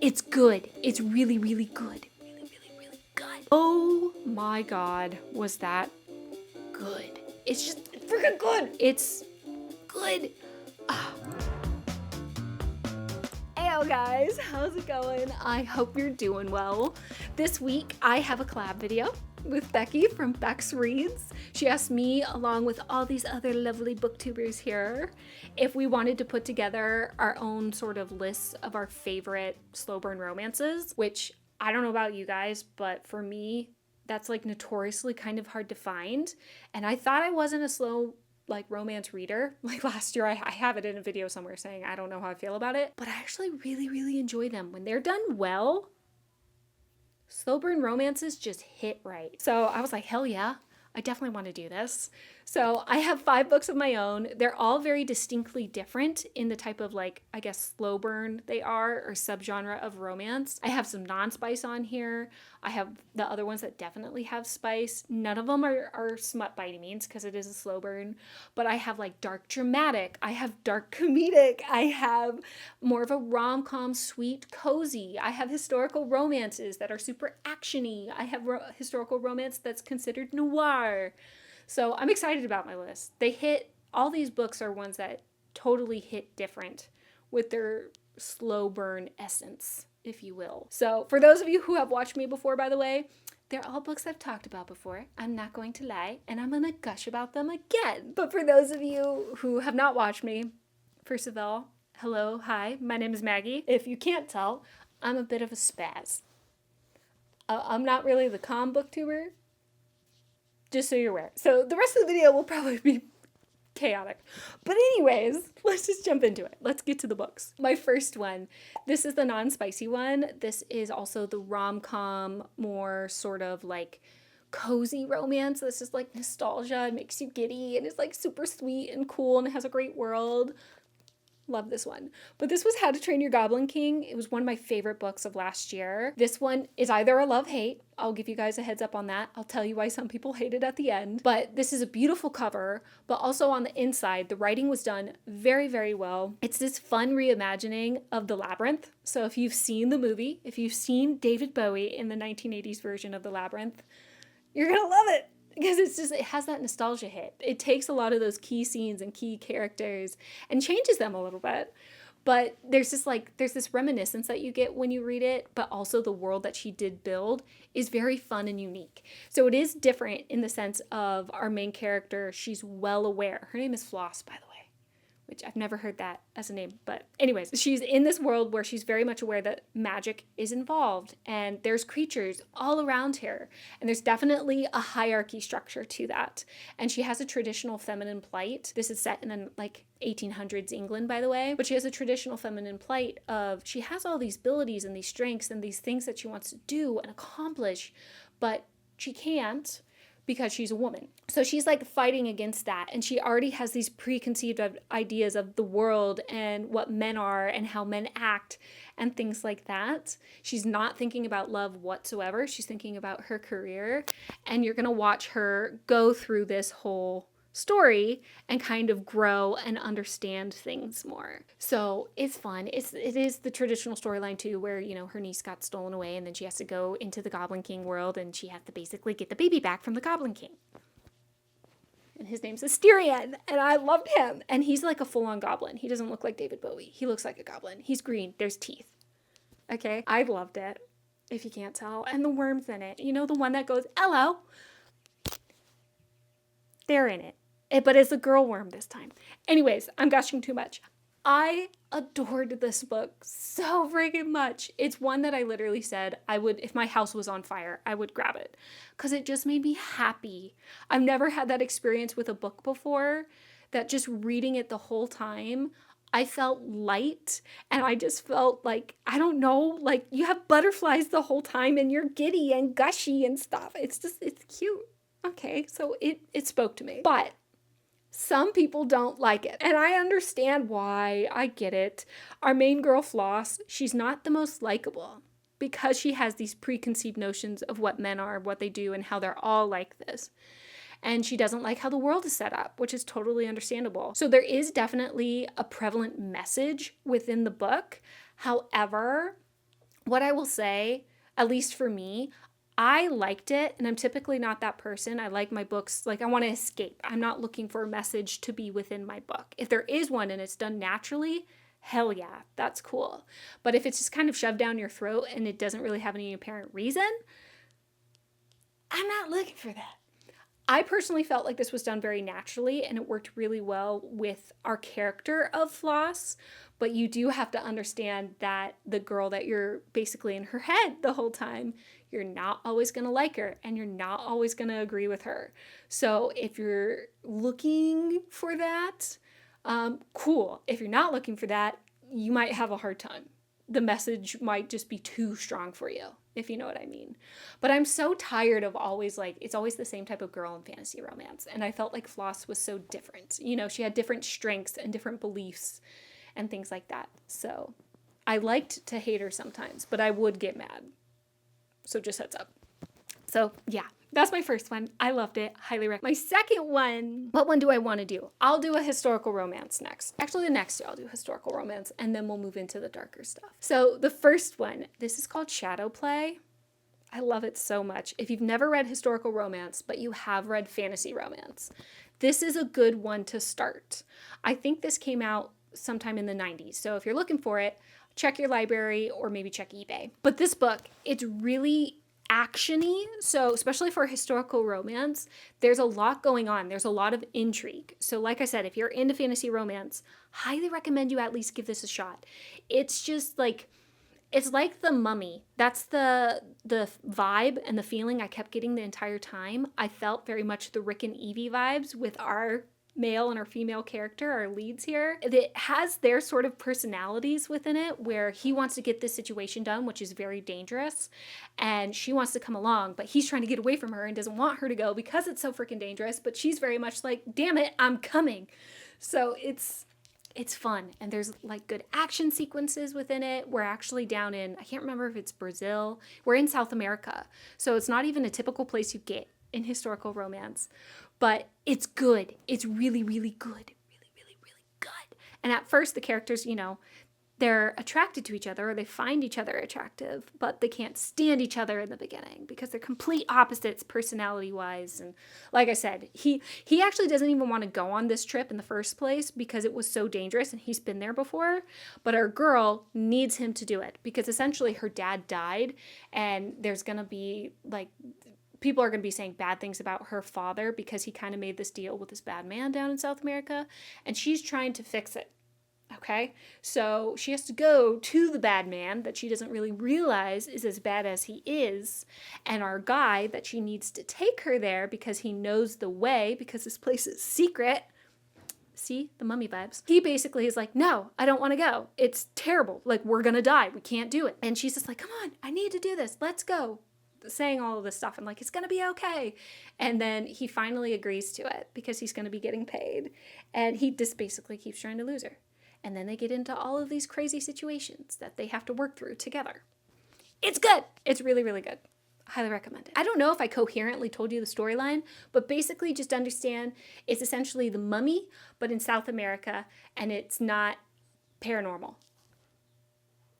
it's good. It's really, really good. Really, really, really good. Oh my God, was that good. It's just freaking good. It's good. Heyo guys, how's it going? I hope you're doing well. This week I have a collab video with Becky from Bex Reads. She asked me, along with all these other lovely booktubers here, if we wanted to put together our own sort of lists of our favorite slow burn romances, which I don't know about you guys, but for me, that's like notoriously kind of hard to find. And I thought I wasn't a slow romance reader. Like last year, I have it in a video somewhere saying I don't know how I feel about it, but I actually really, really enjoy them. When they're done well, slow burn romances just hit right. So I was like, hell yeah, I definitely want to do this. So I have 5 books of my own. They're all very distinctly different in the type of slow burn they are, or subgenre of romance. I have some non-spice on here. I have the other ones that definitely have spice. None of them are smut by any means because it is a slow burn, but I have dark dramatic. I have dark comedic. I have more of a rom-com, sweet, cozy. I have historical romances that are super actiony. I have historical romance that's considered noir. So I'm excited about my list. All these books are ones that totally hit different with their slow burn essence, if you will. So for those of you who have watched me before, by the way, they're all books I've talked about before. I'm not going to lie, and I'm going to gush about them again. But for those of you who have not watched me, first of all, hello, hi, my name is Maggie. If you can't tell, I'm a bit of a spaz. I'm not really the calm booktuber, just so you're aware. So the rest of the video will probably be chaotic. But anyways, let's just jump into it. Let's get to the books. My first one, this is the non-spicy one. This is also the rom-com, more sort of cozy romance. This is nostalgia. It makes you giddy and it's super sweet and cool and it has a great world. Love this one. But this was How to Train Your Goblin King. It was one of my favorite books of last year. This one is either a love-hate. I'll give you guys a heads up on that. I'll tell you why some people hate it at the end. But this is a beautiful cover, but also on the inside, the writing was done very, very well. It's this fun reimagining of The Labyrinth. So if you've seen the movie, if you've seen David Bowie in the 1980s version of The Labyrinth, you're gonna love it. Because it has that nostalgia hit. It takes a lot of those key scenes and key characters and changes them a little bit. But there's this reminiscence that you get when you read it, but also the world that she did build is very fun and unique. So it is different in the sense of our main character, she's well aware. Her name is Floss, by the way, which I've never heard that as a name. But anyways, she's in this world where she's very much aware that magic is involved and there's creatures all around her. And there's definitely a hierarchy structure to that. And she has a traditional feminine plight. This is set in 1800s England, by the way. But she has a traditional feminine plight of she has all these abilities and these strengths and these things that she wants to do and accomplish, but she can't because she's a woman. So she's fighting against that. And she already has these preconceived ideas of the world and what men are and how men act and things like that. She's not thinking about love whatsoever. She's thinking about her career. And you're going to watch her go through this whole story and kind of grow and understand things more. So it's fun. It is the traditional storyline too, where, her niece got stolen away and then she has to go into the Goblin King world and she has to basically get the baby back from the Goblin King. And his name's Asterion, and I loved him. And he's like a full-on goblin. He doesn't look like David Bowie. He looks like a goblin. He's green. There's teeth. Okay? I loved it, if you can't tell. And the worms in it. The one that goes, hello. They're in it. But it's a girl worm this time. Anyways, I'm gushing too much. I adored this book so freaking much. It's one that I literally said I would, if my house was on fire, I would grab it. Because it just made me happy. I've never had that experience with a book before, that just reading it the whole time, I felt light. And I just felt I don't know, you have butterflies the whole time and you're giddy and gushy and stuff. It's cute. Okay, so it spoke to me. But some people don't like it, and I understand why. I get it. Our main girl, Floss, she's not the most likable because she has these preconceived notions of what men are, what they do, and how they're all like this. And she doesn't like how the world is set up, which is totally understandable. So there is definitely a prevalent message within the book. However, What I will say, at least for me, I liked it, and I'm typically not that person. I like my books, like I want to escape. I'm not looking for a message to be within my book. If there is one and it's done naturally, hell yeah, that's cool. But if it's just kind of shoved down your throat and it doesn't really have any apparent reason, I'm not looking for that. I personally felt like this was done very naturally and it worked really well with our character of Floss, but you do have to understand that the girl that you're basically in her head the whole time, you're not always going to like her and you're not always going to agree with her. So if you're looking for that, cool. If you're not looking for that, you might have a hard time. The message might just be too strong for you, if you know what I mean. But I'm so tired of always like, it's always the same type of girl in fantasy romance. And I felt like Floss was so different. You know, she had different strengths and different beliefs and things like that. So I liked to hate her sometimes, but I would get mad. So just heads up. So yeah, that's my first one. I loved it. Highly recommend. My second one, what one do I want to do? I'll do a historical romance next. Actually, the next year I'll do historical romance and then we'll move into the darker stuff. So the first one, this is called Shadow Play. I love it so much. If you've never read historical romance, but you have read fantasy romance, this is a good one to start. I think this came out sometime in the 90s. So if you're looking for it, check your library or maybe check eBay. But this book, it's really action-y, so especially for historical romance, there's a lot going on. There's a lot of intrigue. So like I said, if you're into fantasy romance, highly recommend you at least give this a shot. It's just like, it's like The Mummy. That's the vibe and the feeling I kept getting the entire time. I felt very much the Rick and Evie vibes with our male and our female character, our leads here. It has their sort of personalities within it where he wants to get this situation done, which is very dangerous, and she wants to come along, but he's trying to get away from her and doesn't want her to go because it's so freaking dangerous, but she's very much like, damn it, I'm coming. So it's fun, and there's like good action sequences within it. We're actually down in, I can't remember if it's Brazil. We're in South America, so it's not even a typical place you get in historical romance, but it's good. It's really, really good. Really, really, really good. And at first the characters, you know, they're attracted to each other or they find each other attractive, but they can't stand each other in the beginning because they're complete opposites personality-wise. And like I said, he actually doesn't even want to go on this trip in the first place because it was so dangerous and he's been there before. But our girl needs him to do it because essentially her dad died and there's going to be like, people are going to be saying bad things about her father because he kind of made this deal with this bad man down in South America, and she's trying to fix it. Okay, so she has to go to the bad man that she doesn't really realize is as bad as he is, and our guy that she needs to take her there because he knows the way because this place is secret. See, the Mummy vibes. He basically is like, no, I don't want to go. It's terrible. Like, we're going to die. We can't do it. And she's just like, come on, I need to do this. Let's go. Saying all of this stuff and like, it's gonna be okay. And then he finally agrees to it because he's gonna be getting paid, and he just basically keeps trying to lose her. And then they get into all of these crazy situations that they have to work through together. It's good. It's really, really good. Highly recommend it. I don't know if I coherently told you the storyline, but basically just understand it's essentially The Mummy, but in South America, and it's not paranormal.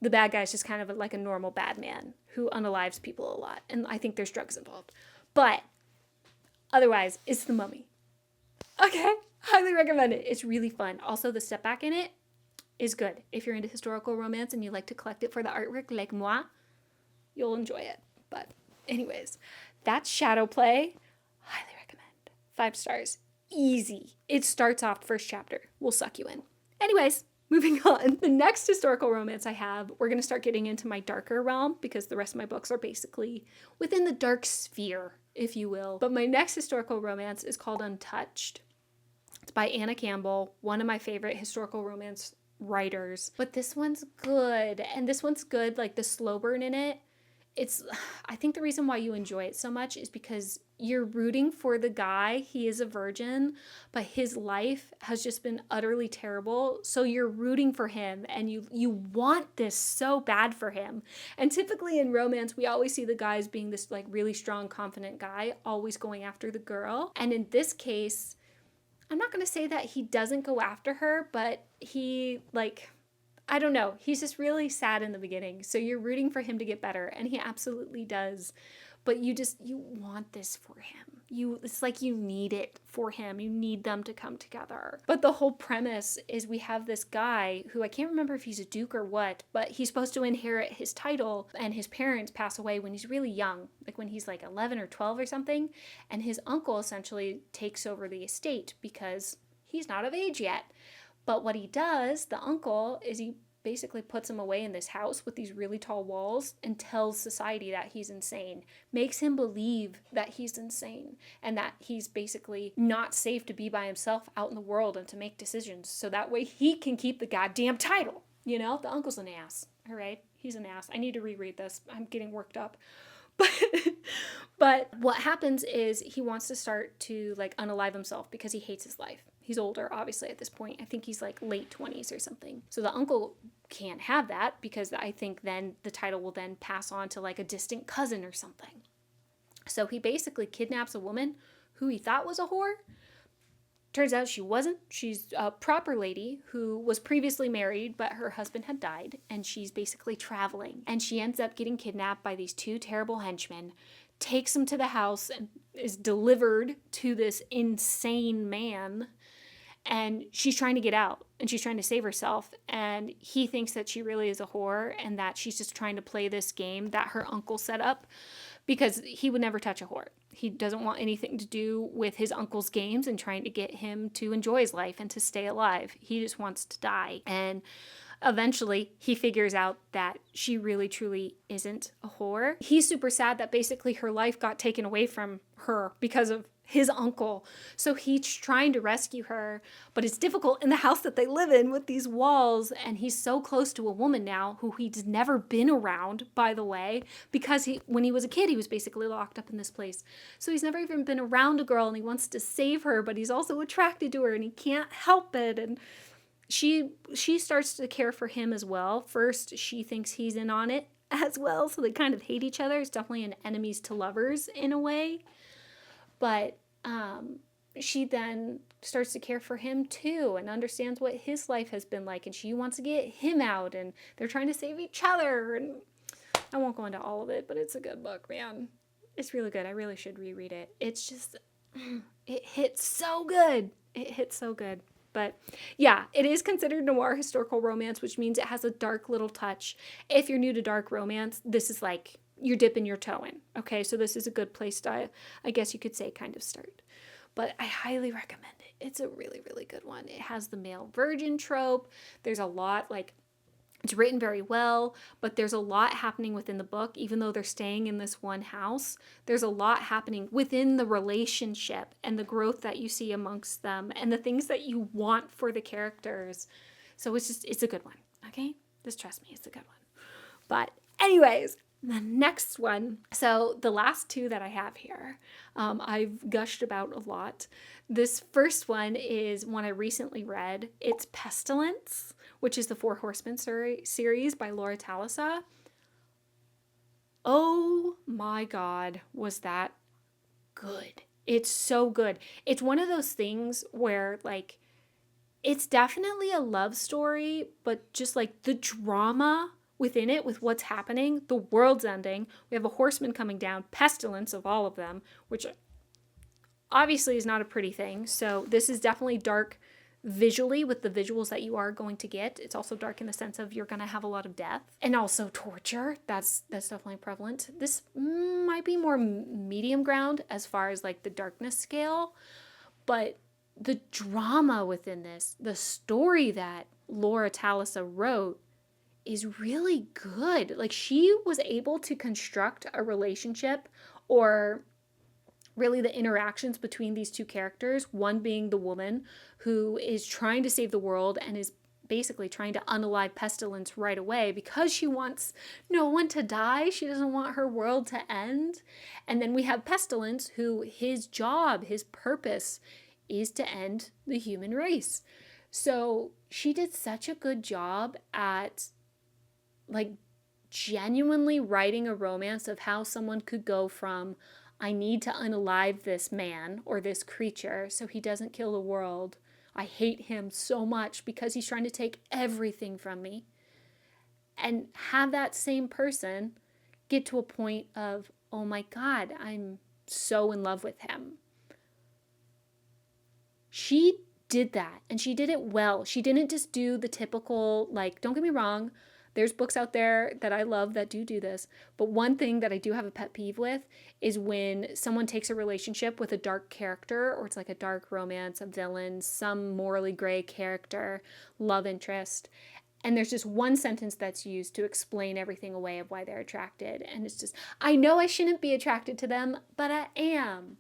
The bad guy is just kind of like a normal bad man who unalives people a lot. And I think there's drugs involved. But otherwise, it's The Mummy. Okay, highly recommend it. It's really fun. Also, the step back in it is good. If you're into historical romance and you like to collect it for the artwork like moi, you'll enjoy it. But anyways, that's Shadow Play. Highly recommend. 5 stars. Easy. It starts off first chapter. We'll suck you in. Anyways, moving on. The next historical romance I have, we're going to start getting into my darker realm because the rest of my books are basically within the dark sphere, if you will. But my next historical romance is called Untouched. It's by Anna Campbell, one of my favorite historical romance writers. But this one's good. And this one's good, like the slow burn in it. I think the reason why you enjoy it so much is because you're rooting for the guy. He is a virgin, but his life has just been utterly terrible. So you're rooting for him and you want this so bad for him. And typically in romance, we always see the guys being this like really strong, confident guy, always going after the girl. And in this case, I'm not going to say that he doesn't go after her, but he like, I don't know. He's just really sad in the beginning. So you're rooting for him to get better, and he absolutely does. But you want this for him. It's like you need it for him. You need them to come together. But the whole premise is we have this guy who, I can't remember if he's a duke or what, but he's supposed to inherit his title, and his parents pass away when he's really young, like when he's like 11 or 12 or something, and his uncle essentially takes over the estate because he's not of age yet. But what he does, the uncle, is he basically puts him away in this house with these really tall walls and tells society that he's insane, makes him believe that he's insane and that he's basically not safe to be by himself out in the world and to make decisions. So that way he can keep the goddamn title. You know, the uncle's an ass. All right. He's an ass. I need to reread this. I'm getting worked up. But what happens is he wants to start to like unalive himself because he hates his life. He's older, obviously, at this point. I think he's like late 20s or something. So the uncle can't have that because I think then the title will then pass on to like a distant cousin or something. So he basically kidnaps a woman who he thought was a whore. Turns out she wasn't. She's a proper lady who was previously married, but her husband had died, and she's basically traveling. And she ends up getting kidnapped by these two terrible henchmen, takes him to the house, and is delivered to this insane man. And she's trying to get out, and she's trying to save herself. And he thinks that she really is a whore, and that she's just trying to play this game that her uncle set up, because he would never touch a whore. He doesn't want anything to do with his uncle's games and trying to get him to enjoy his life and to stay alive. He just wants to die. And eventually he figures out that she really truly isn't a whore. He's super sad that basically her life got taken away from her because of his uncle. So he's trying to rescue her, but it's difficult in the house that they live in with these walls. And he's so close to a woman now who he's never been around, by the way, because when he was a kid, he was basically locked up in this place. So he's never even been around a girl, and he wants to save her, but he's also attracted to her and he can't help it. And she starts to care for him as well. First, she thinks he's in on it as well. So they kind of hate each other. It's definitely an enemies to lovers in a way. But she then starts to care for him too and understands what his life has been like. And she wants to get him out, and they're trying to save each other. And I won't go into all of it, but it's a good book, man. It's really good. I really should reread it. It's just, it hits so good. It hits so good. But yeah, it is considered noir historical romance, which means it has a dark little touch. If you're new to dark romance, this is like you're dipping your toe in. Okay, so this is a good place to, I guess you could say, kind of start. But I highly recommend it. It's a really, really good one. It has the male virgin trope. There's a lot, like, it's written very well, but there's a lot happening within the book. Even though they're staying in this one house, there's a lot happening within the relationship and the growth that you see amongst them and the things that you want for the characters. So it's a good one, okay? Just trust me, it's a good one. But anyways, the next one, so the last two that I have here, I've gushed about a lot. This first one is one I recently read. It's Pestilence, which is the Four Horsemen series by Laura Talisa. Oh my God, was that good. It's so good. It's one of those things where, like, it's definitely a love story, but just like the drama within it, with what's happening, the world's ending. We have a horseman coming down, pestilence of all of them, which obviously is not a pretty thing. So this is definitely dark visually with the visuals that you are going to get. It's also dark in the sense of you're going to have a lot of death and also torture. That's definitely prevalent. This might be more medium ground as far as like the darkness scale, but the drama within this, the story that Laura Talisa wrote, is really good. Like, she was able to construct a relationship, or really the interactions between these two characters, one being the woman who is trying to save the world and is basically trying to unalive Pestilence right away because she wants no one to die. She doesn't want her world to end. And then we have Pestilence, who his job, his purpose is to end the human race. So she did such a good job at, like, genuinely writing a romance of how someone could go from, I need to unalive this man or this creature so he doesn't kill the world. I hate him so much because he's trying to take everything from me. and have that same person get to a point of, oh my God, I'm so in love with him. She did that, and she did it well. She didn't just do the typical, like, don't get me wrong, there's books out there that I love that do this, but one thing that I do have a pet peeve with is when someone takes a relationship with a dark character, or it's like a dark romance, a villain, some morally gray character, love interest, and there's just one sentence that's used to explain everything away of why they're attracted, and it's just, I know I shouldn't be attracted to them, but I am.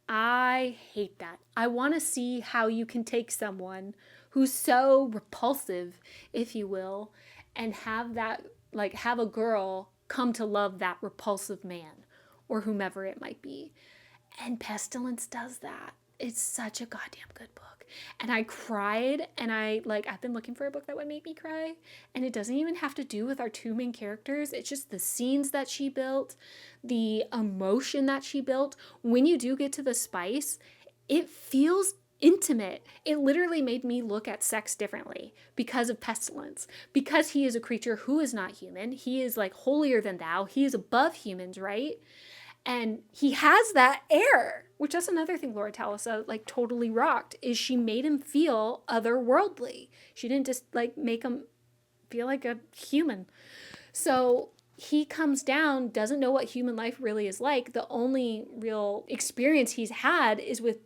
I hate that. I want to see how you can take someone who's so repulsive, if you will, and have that, like, have a girl come to love that repulsive man or whomever it might be. And Pestilence does that. It's such a goddamn good book. And I cried, and I've been looking for a book that would make me cry. And it doesn't even have to do with our two main characters. It's just the scenes that she built, the emotion that she built. When you do get to the spice, it feels intimate. It literally made me look at sex differently because of Pestilence. Because he is a creature who is not human. He is like holier than thou. He is above humans, right? And he has that air, which that's another thing Laura Talisa like totally rocked, is she made him feel otherworldly. She didn't just like make him feel like a human. So he comes down, doesn't know what human life really is like. The only real experience he's had is with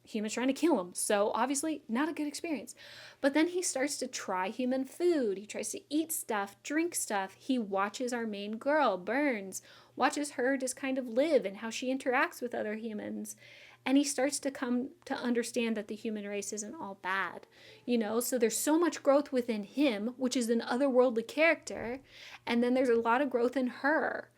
humans trying to kill him. So obviously not a good experience. But then he starts to try human food. He tries to eat stuff, drink stuff. He watches our main girl, Burns, watches her just kind of live and how she interacts with other humans. And he starts to come to understand that the human race isn't all bad, you know? So there's so much growth within him, which is an otherworldly character. And then there's a lot of growth in her.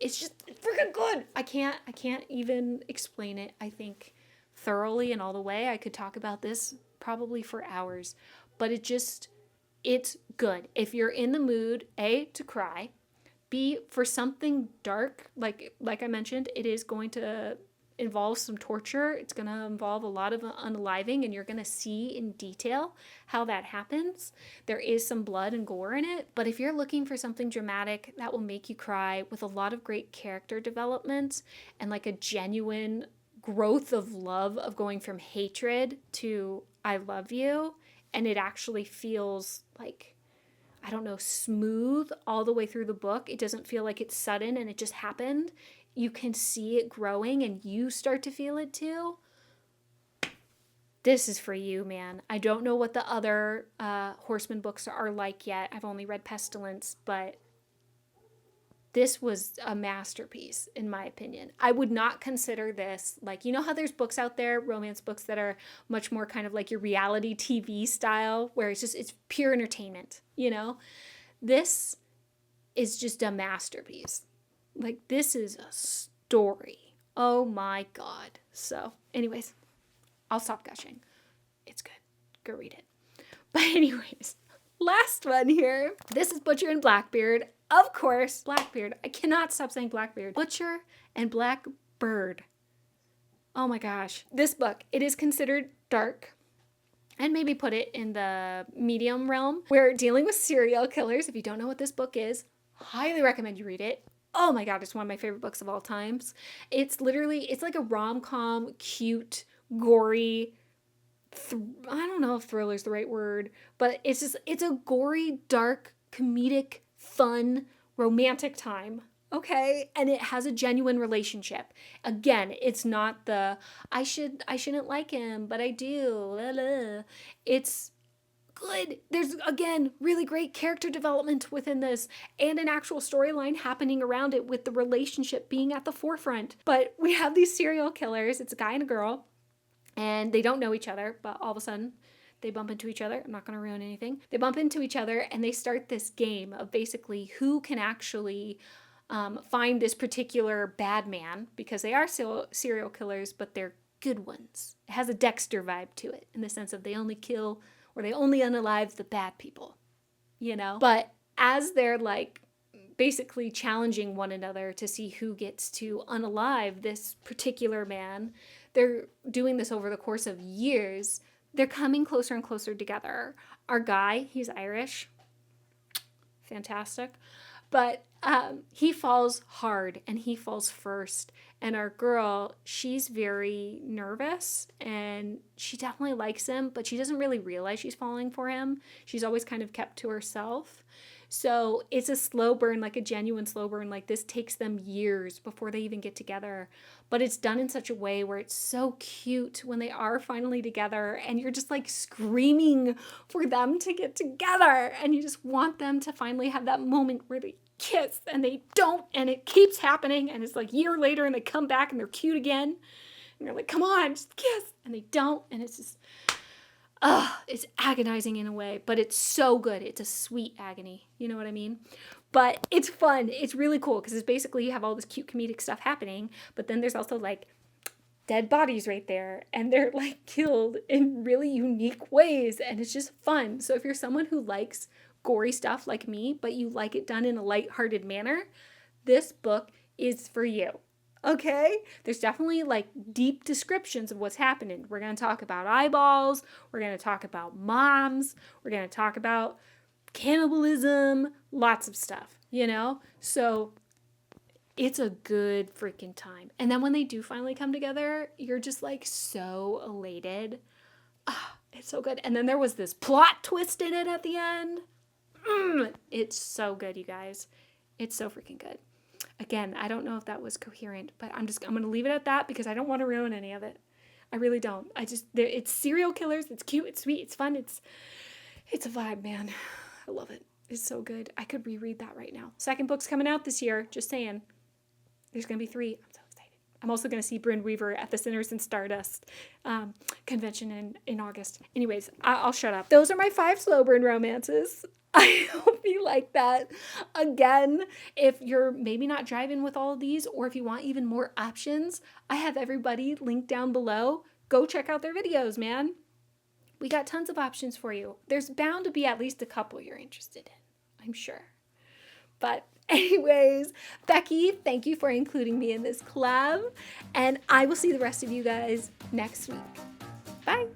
It's just freaking good. I can't even explain it, I think, thoroughly and all the way. I could talk about this probably for hours, but it's good. If you're in the mood, A, to cry, B, for something dark, like I mentioned, it is going to involve some torture. It's going to involve a lot of unaliving, and you're going to see in detail how that happens. There is some blood and gore in it, but if you're looking for something dramatic that will make you cry with a lot of great character development and like a genuine growth of love, of going from hatred to I love you, and it actually feels like, I don't know, smooth all the way through the book. It doesn't feel like it's sudden and it just happened. You can see it growing and you start to feel it too. This is for you, man. I don't know what the other Horseman books are like yet. I've only read Pestilence, but this was a masterpiece, in my opinion. I would not consider this, like, you know how there's books out there, romance books that are much more kind of like your reality TV style, where it's pure entertainment, you know? This is just a masterpiece. Like, this is a story. Oh my God. So, anyways, I'll stop gushing. It's good. Go read it. But anyways, last one here. This is Butcher and Blackbeard. Of course, Blackbeard. I cannot stop saying Blackbeard. Butcher and Blackbird. Oh my gosh. This book, it is considered dark, and maybe put it in the medium realm. We're dealing with serial killers. If you don't know what this book is, highly recommend you read it. Oh my God, it's one of my favorite books of all times. It's like a rom-com, cute, gory, I don't know if thriller is the right word, but it's a gory, dark, comedic, fun, romantic time, okay? And it has a genuine relationship. Again, it's not the, I shouldn't like him, but I do. Blah, blah. It's good. There's, again, really great character development within this and an actual storyline happening around it with the relationship being at the forefront. But we have these serial killers. It's a guy and a girl, and they don't know each other, but all of a sudden they bump into each other. I'm not going to ruin anything. They bump into each other and they start this game of basically who can actually find this particular bad man, because they are serial killers, but they're good ones. It has a Dexter vibe to it in the sense of they only kill or they only unalive the bad people, you know? But as they're like basically challenging one another to see who gets to unalive this particular man, they're doing this over the course of years. They're coming closer and closer together. Our guy, he's Irish. fantastic. But he falls hard and he falls first. And our girl, she's very nervous and she definitely likes him, but she doesn't really realize she's falling for him. She's always kind of kept to herself. So it's a slow burn, like a genuine slow burn. Like this takes them years before they even get together. But it's done in such a way where it's so cute when they are finally together and you're just like screaming for them to get together. And you just want them to finally have that moment where they kiss and they don't, and it keeps happening. And it's like a year later and they come back and they're cute again. And you're like, come on, just kiss. And they don't. And it's just, it's agonizing in a way, but it's so good. It's a sweet agony. You know what I mean? But it's fun. It's really cool because it's basically you have all this cute comedic stuff happening, but then there's also like dead bodies right there and they're like killed in really unique ways and it's just fun. So if you're someone who likes gory stuff like me, but you like it done in a lighthearted manner, this book is for you. Okay? There's definitely like deep descriptions of what's happening. We're going to talk about eyeballs. We're going to talk about moms. We're going to talk about cannibalism, lots of stuff, you know? So it's a good freaking time. And then when they do finally come together, you're just like so elated. It's so good. And then there was this plot twist in it at the end. It's so good, you guys. It's so freaking good. Again, I don't know if that was coherent, but I'm going to leave it at that because I don't want to ruin any of it. I really don't. It's serial killers. It's cute. It's sweet. It's fun. It's a vibe, man. I love it. It's so good. I could reread that right now. Second book's coming out this year. Just saying. There's going to be 3. I'm so excited. I'm also going to see Brynne Weaver at the Sinners and Stardust convention in August. Anyways, I'll shut up. Those are my 5 slow burn romances. I hope you like that. Again, if you're maybe not driving with all of these, or if you want even more options, I have everybody linked down below. Go check out their videos, man. We got tons of options for you. There's bound to be at least a couple you're interested in, I'm sure. But anyways, Becky, thank you for including me in this collab, and I will see the rest of you guys next week. Bye.